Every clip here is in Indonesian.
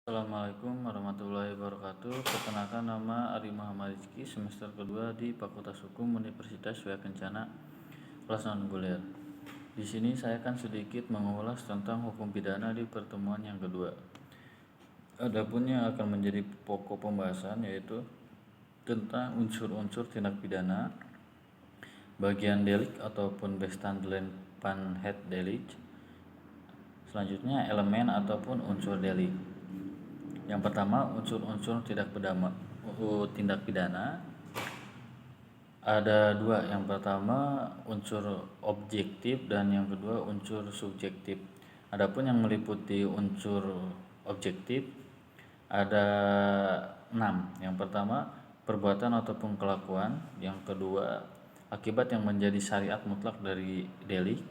Assalamualaikum warahmatullahi wabarakatuh. Perkenalkan, nama Ari Muhammad Rizky, semester kedua di Fakultas Hukum Universitas Surya Kencana, kelas non-reguler. Di sini saya akan sedikit mengulas tentang hukum pidana di pertemuan yang kedua. Adapun yang akan menjadi pokok pembahasan yaitu tentang unsur-unsur tindak pidana, bagian delik ataupun bestandelen panhet delik. Selanjutnya elemen ataupun unsur delik. Yang pertama, unsur-unsur tindak pidana ada dua. Yang pertama unsur objektif dan yang kedua unsur subjektif. Adapun yang meliputi unsur objektif ada 6. Yang pertama, perbuatan ataupun kelakuan. Yang kedua, akibat yang menjadi syariat mutlak dari delik.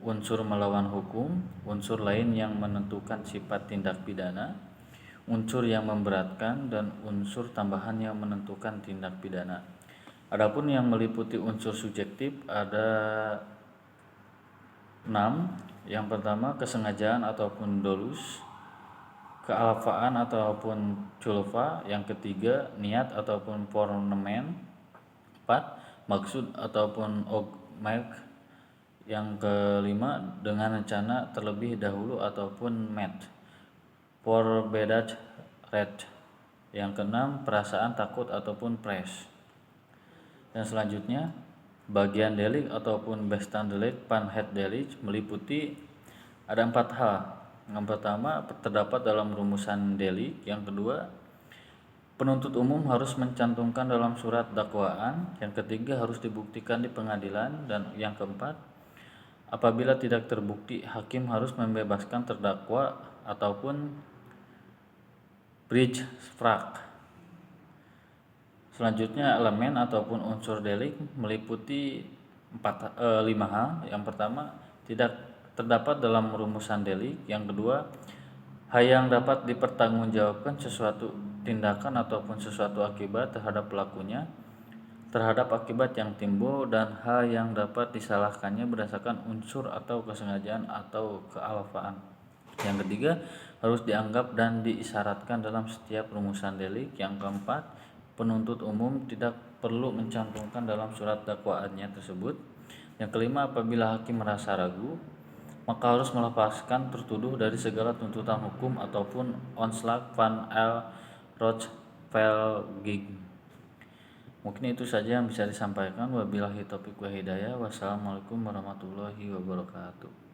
Unsur melawan hukum, unsur lain yang menentukan sifat tindak pidana, unsur yang memberatkan, dan unsur tambahan yang menentukan tindak pidana. Adapun yang meliputi unsur subjektif ada 6. Yang pertama, kesengajaan ataupun dolus, kealfaan ataupun culpa. Yang ketiga, niat ataupun fornemen. 4. Maksud ataupun ogmerk. Yang kelima, dengan rencana terlebih dahulu ataupun met. Forbedat red. Yang keenam, perasaan takut ataupun pres. Dan selanjutnya, bagian delik ataupun bestandelijk panhet delik meliputi ada 4 hal. Yang pertama, terdapat dalam rumusan delik. Yang kedua, penuntut umum harus mencantumkan dalam surat dakwaan. Yang ketiga, harus dibuktikan di pengadilan. Dan yang keempat, apabila tidak terbukti, hakim harus membebaskan terdakwa ataupun vrijspraak. Selanjutnya, elemen ataupun unsur delik meliputi 5 hal. Yang pertama, tidak terdapat dalam rumusan delik. Yang kedua, hal yang dapat dipertanggungjawabkan sesuatu tindakan ataupun sesuatu akibat terhadap pelakunya, terhadap akibat yang timbul, dan hal yang dapat disalahkannya berdasarkan unsur atau kesengajaan atau kealfaan. Yang ketiga, harus dianggap dan diisyaratkan dalam setiap rumusan delik. Yang keempat, penuntut umum tidak perlu mencantumkan dalam surat dakwaannya tersebut. Yang kelima, apabila hakim merasa ragu, maka harus melepaskan tertuduh dari segala tuntutan hukum ataupun onslag van el Rochvelging. Mungkin itu saja yang bisa disampaikan. Wabillahi taufiq wa hidayah. Wassalamualaikum warahmatullahi wabarakatuh.